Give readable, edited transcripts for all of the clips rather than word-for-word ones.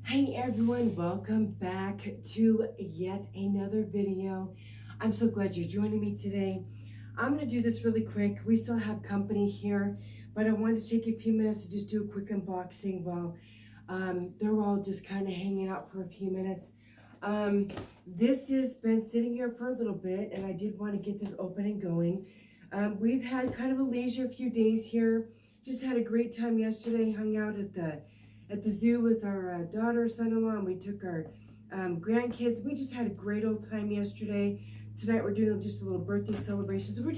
Hey everyone, welcome back to yet another video. I'm so glad you're joining me today. I'm going to do this really quick. We still have company here, but I wanted to take a few minutes to just do a quick unboxing while they're all just kind of hanging out for a few minutes. This has been sitting here for a little bit, and I did want to get this open and going. We've had kind of a leisure few days here. Just had a great time yesterday, hung out at the zoo with our daughter, son-in-law, and we took our grandkids. We just had a great old time yesterday. Tonight we're doing just a little birthday celebration. So we're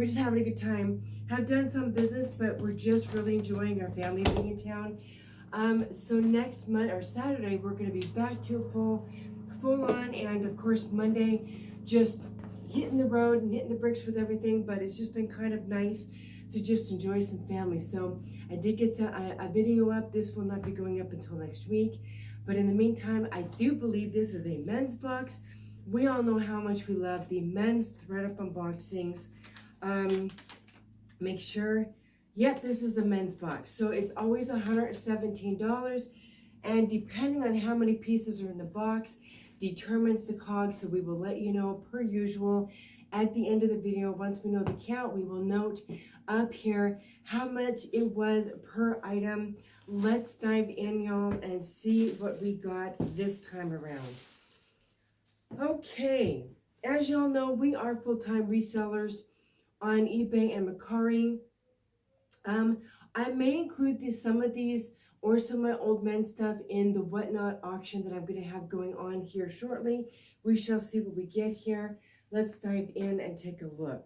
just having a good time. Have done some business, but we're just really enjoying our family being in town. So next month or Saturday we're going to be back to full on, and of course Monday just hitting the road and hitting the bricks with everything. But it's just been kind of nice to just enjoy some family. So I did get a video up. This will not be going up until next week. But in the meantime, I do believe this is a men's box. We all know how much we love the men's ThredUp unboxings. Make sure, yep, this is the men's box. So it's always $117. And depending on how many pieces are in the box, determines the cost. So we will let you know per usual at the end of the video. Once we know the count, we will note up here how much it was per item. Let's dive in, y'all, and see what we got this time around. Okay, as y'all know, we are full-time resellers on eBay and Mercari. I may include some of these or some of my old men's stuff in the Whatnot auction that I'm going to have going on here shortly. We shall see what we get here. Let's dive in and take a look.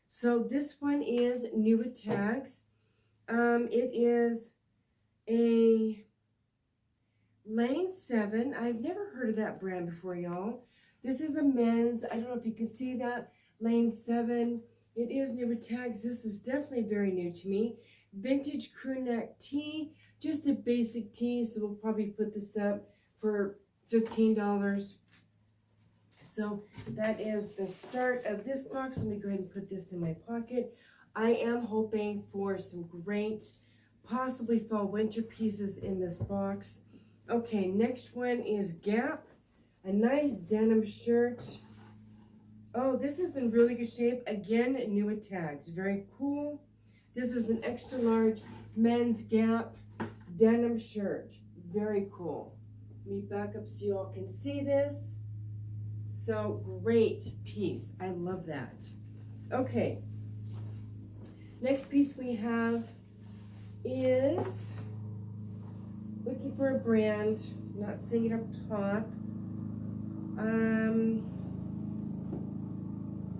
So this one is new with tags. It is a Lane 7. I've never heard of that brand before, y'all. This is a men's. I don't know if you can see that. Lane 7. It is new with tags. This is definitely very new to me. Vintage crew neck tee. Just a basic tee. So we'll probably put this up for $15. So that is the start of this box. Let me go ahead and put this in my pocket. I am hoping for some great, possibly fall winter pieces in this box. Okay, next one is Gap. A nice denim shirt. Oh, this is in really good shape. Again, new with tags. Very cool. This is an extra large men's Gap denim shirt. Very cool. Let me back up so you all can see this. So great piece. I love that. Okay. Next piece we have is looking for a brand. Not seeing it up top.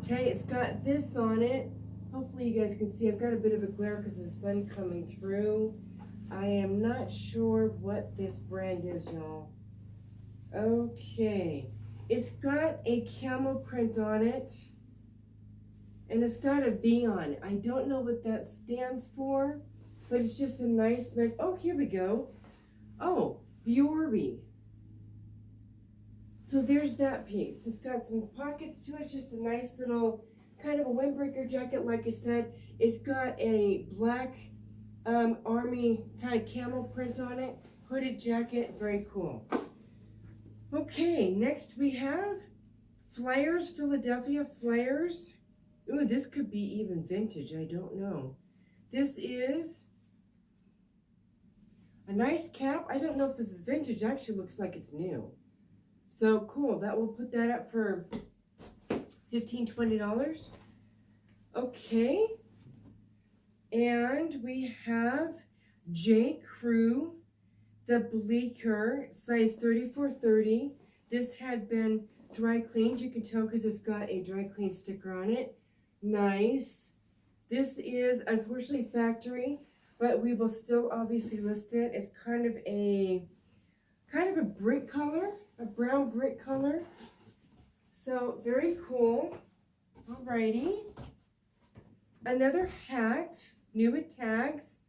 Okay, it's got this on it. Hopefully you guys can see. I've got a bit of a glare because the sun coming through. I am not sure what this brand is, y'all. Okay. It's got a camel print on it, and it's got a V on it. I don't know what that stands for, but it's just a nice, oh, here we go. Oh, Fiori. So there's that piece. It's got some pockets to it. It's just a nice little kind of a windbreaker jacket, like I said. It's got a black army kind of camel print on it. Hooded jacket, very cool. Okay, next we have Flyers, Philadelphia Flyers. Ooh, this could be even vintage, I don't know. This is a nice cap. I don't know if this is vintage. It actually looks like it's new. So cool, we'll put that up for $15, $20. Okay, and we have J. Crew. The Bleecker, size 34-30. This had been dry cleaned. You can tell because it's got a dry clean sticker on it. Nice. This is unfortunately factory, but we will still obviously list it. It's kind of a brick color, a brown brick color. So very cool. Alrighty. Another hat, new with tags,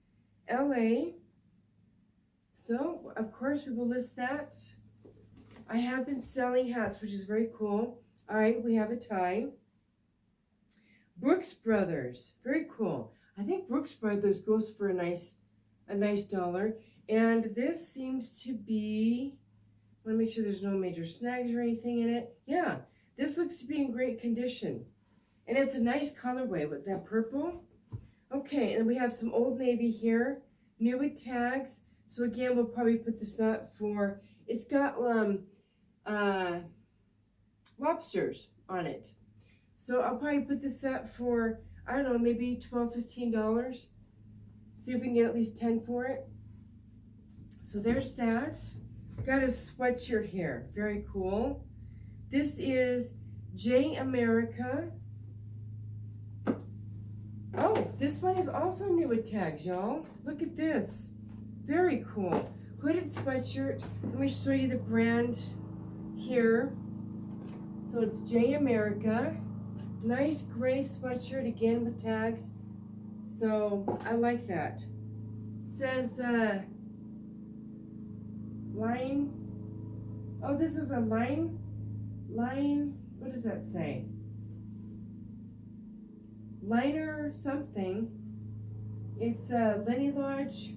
LA. So, of course, we will list that. I have been selling hats, which is very cool. All right, we have a tie. Brooks Brothers, very cool. I think Brooks Brothers goes for a nice $1. And this seems to be Want to make sure there's no major snags or anything in it. Yeah, this looks to be in great condition. And it's a nice colorway with that purple. Okay, and we have some Old Navy here, new with tags. So again, we'll probably put this up for, it's got lobsters on it. So I'll probably put this up for, I don't know, maybe $12, $15. See if we can get at least 10 for it. So there's that. Got a sweatshirt here, very cool. This is J America. Oh, this one is also new with tags, y'all. Look at this. Very cool. Hooded sweatshirt. Let me show you the brand here. So it's J America. Nice gray sweatshirt, again with tags. So I like that. It says line. Oh, this is a line. What does that say? Liner something. It's Lenny Lodge,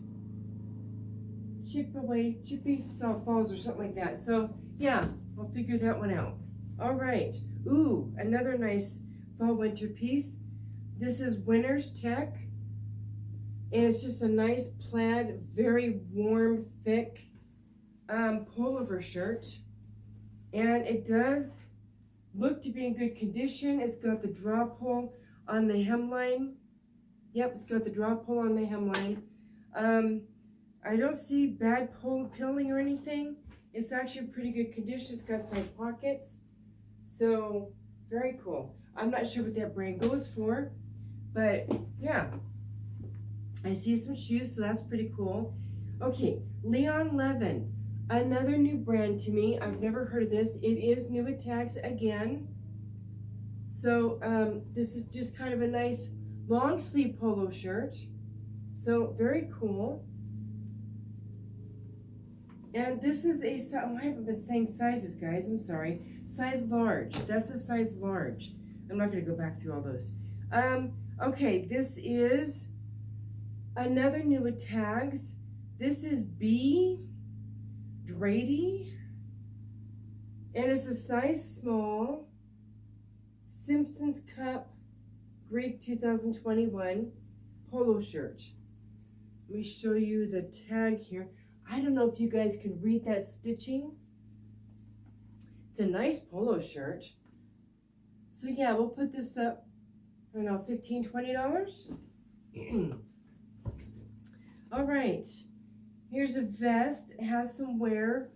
Chippy Salt Falls or something like that. So yeah, I'll figure that one out. All right. Ooh, another nice fall winter piece. This is Winter's Tech. And it's just a nice plaid, very warm, thick pullover shirt. And it does look to be in good condition. It's got the drop hole on the hemline. Yep, it's got the drop hole on the hemline. I don't see bad pilling or anything. It's actually pretty good condition. It's got side pockets. So, very cool. I'm not sure what that brand goes for, but yeah. I see some shoes, so that's pretty cool. Okay, Leon Levin, another new brand to me. I've never heard of this. It is new with tags again. So this is just kind of a nice long sleeve polo shirt. So very cool. And this is a, oh, I haven't been saying sizes, guys. I'm sorry. Size large. That's a size large. I'm not going to go back through all those. Okay, this is another new with tags. This is B. Drady. And it's a size small. Simpsons Cup Greek 2021 polo shirt. Let me show you the tag here. I don't know if you guys can read that stitching. It's a nice polo shirt. So yeah, we'll put this up, I don't know, $15, $20. All right, here's a vest. It has some wear.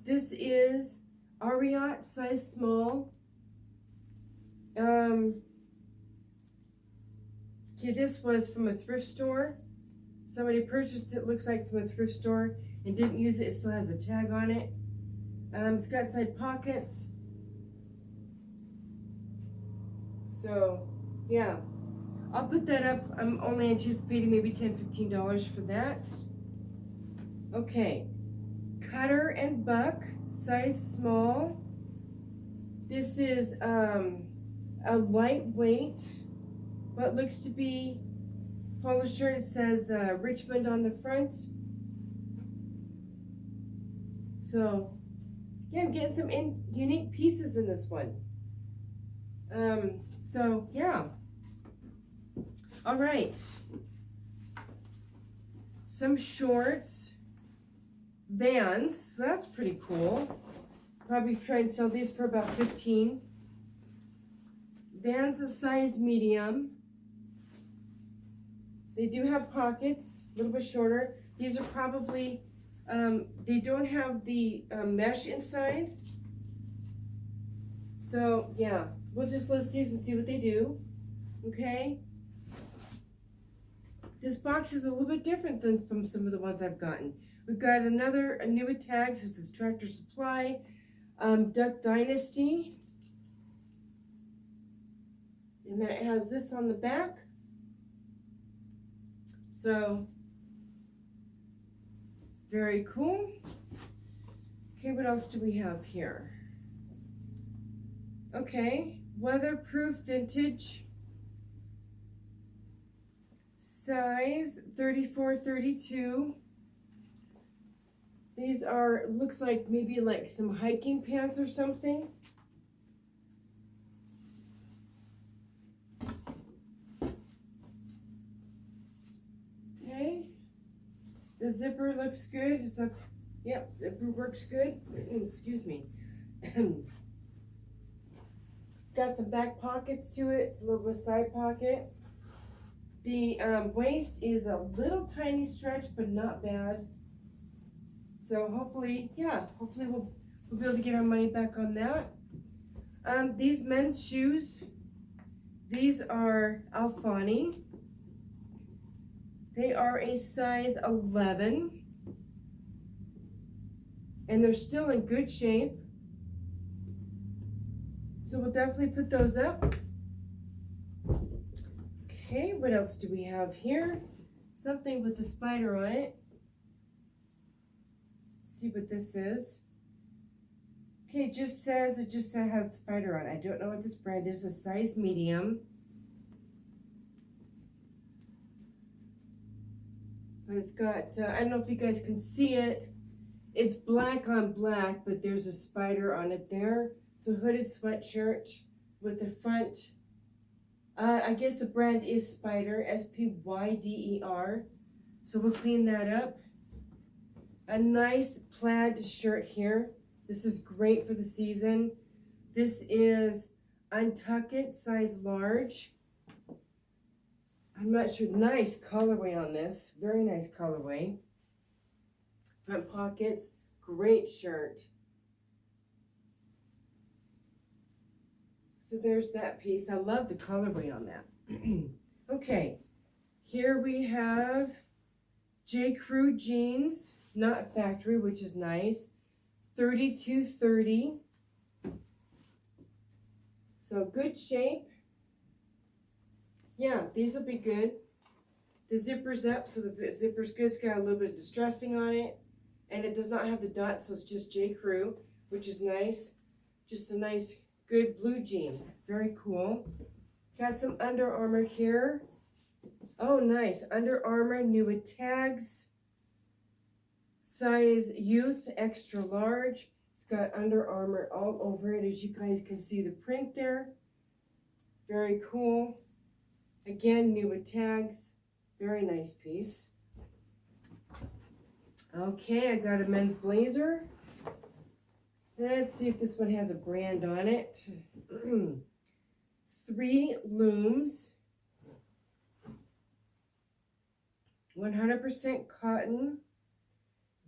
This is Ariat, size small. Okay, this was from a thrift store. Somebody purchased it, looks like from a thrift store, and didn't use it. It still has a tag on it. It's got side pockets. So, yeah. I'll put that up. I'm only anticipating maybe $10, $15 for that. Okay. Cutter and Buck, size small. This is a lightweight, what looks to be polo shirt. It says Richmond on the front. So, yeah, I'm getting some unique pieces in this one. So, yeah. All right. Some shorts. Vans. So that's pretty cool. Probably try and sell these for about $15. Vans a size medium. They do have pockets, a little bit shorter. These are probably, they don't have the mesh inside. So, yeah, we'll just list these and see what they do. Okay? This box is a little bit different than from some of the ones I've gotten. We've got a new with tags. This is Tractor Supply, Duck Dynasty. And then it has this on the back. So, very cool. Okay, what else do we have here? Okay, weatherproof vintage. Size 34, 32. These are, looks like maybe like some hiking pants or something. Okay. The zipper looks good. It's a, yep, zipper works good. Excuse me. It's got some back pockets to it. It's a little bit side pocket. The waist is a little tiny stretch, but not bad. So hopefully, yeah, hopefully we'll be able to get our money back on that. These men's shoes, these are Alfani. They are a size 11. And they're still in good shape. So we'll definitely put those up. Okay, what else do we have here? Something with a spider on it. Let's see what this is. Okay, it just has a spider on it. I don't know what this brand is. A size medium. But it's got, I don't know if you guys can see it. It's black on black, but there's a spider on it there. It's a hooded sweatshirt with the front. I guess the brand is Spider, S-P-Y-D-E-R. So we'll clean that up. A nice plaid shirt here. This is great for the season. This is Untucked, size large. I'm not sure. Nice colorway on this. Very nice colorway. Front pockets. Great shirt. So there's that piece. I love the colorway on that. Okay. Here we have J. Crew jeans. Not factory, which is nice. 32.30. So good shape. Yeah, these will be good. The zipper's up, so the zipper's good. It's got a little bit of distressing on it. And it does not have the dots, so it's just J. Crew, which is nice. Just a nice, good blue jean. Very cool. Got some Under Armour here. Oh, nice. Under Armour, new with tags. Size youth, extra large. It's got Under Armour all over it, as you guys can see the print there. Very cool. Again, new with tags. Very nice piece. Okay, I got a men's blazer. Let's see if this one has a brand on it. 3 looms. 100% cotton.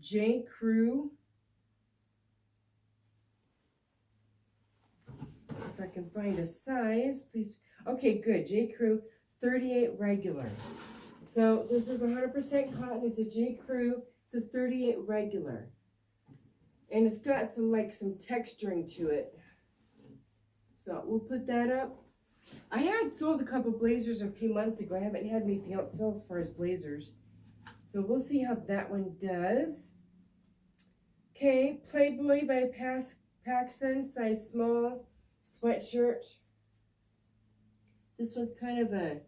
J. Crew. If I can find a size, please. Okay, good. J. Crew, 38 regular. So this is 100% cotton. It's a J. Crew. It's a 38 regular. And it's got some texturing to it. So we'll put that up. I had sold a couple blazers a few months ago. I haven't had anything else sell as far as blazers. So we'll see how that one does. Okay, Playboy by Paxson, size small, sweatshirt. This one's kind of a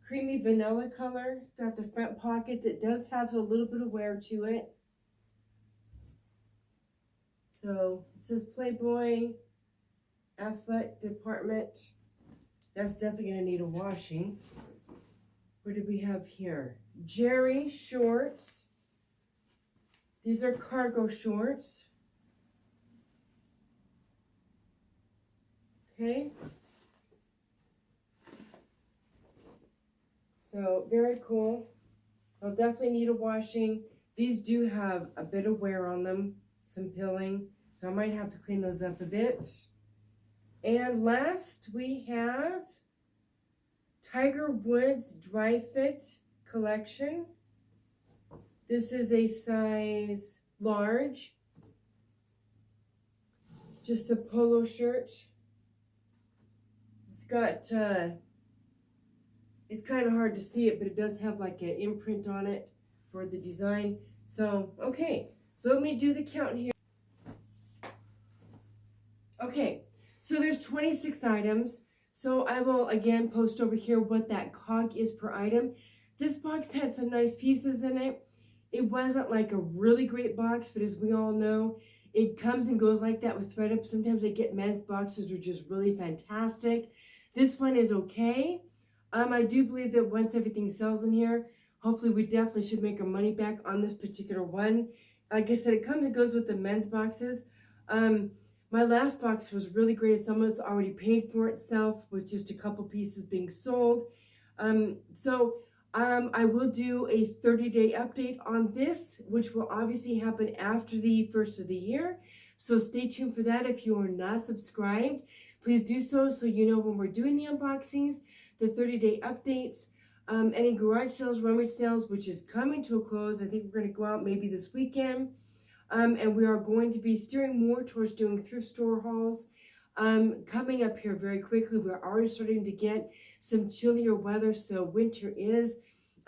creamy vanilla color. It's got the front pocket that does have a little bit of wear to it. So it says Playboy Athletic Department. That's definitely going to need a washing. What do we have here? Jerry shorts. These are cargo shorts. Okay. So very cool. They'll definitely need a washing. These do have a bit of wear on them, some pilling. So I might have to clean those up a bit. And last we have Tiger Woods Dry Fit collection. This is a size large. Just a polo shirt. It's got, it's kind of hard to see it, but it does have like an imprint on it for the design. So, okay. So let me do the count here. Okay. So there's 26 items. So I will again post over here what that COG is per item. This box had some nice pieces in it. It wasn't like a really great box, but as we all know, it comes and goes like that with ThredUp. Sometimes I get men's boxes which is really fantastic. This one is okay. I do believe that once everything sells in here, hopefully we definitely should make our money back on this particular one. Like I said, it comes and goes with the men's boxes. My last box was really great. It's almost already paid for itself with just a couple pieces being sold. I will do a 30-day update on this, which will obviously happen after the first of the year. So stay tuned for that. If you are not subscribed, please do so you know when we're doing the unboxings, the 30-day updates, any garage sales, rummage sales, which is coming to a close. I think we're going to go out maybe this weekend. And we are going to be steering more towards doing thrift store hauls coming up here very quickly. We're already starting to get some chillier weather, so winter is,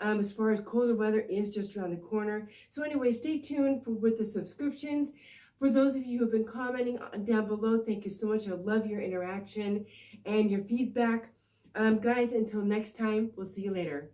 as far as colder weather, is just around the corner. So anyway, stay tuned with the subscriptions. For those of you who have been commenting down below, thank you so much. I love your interaction and your feedback. Guys, until next time, we'll see you later.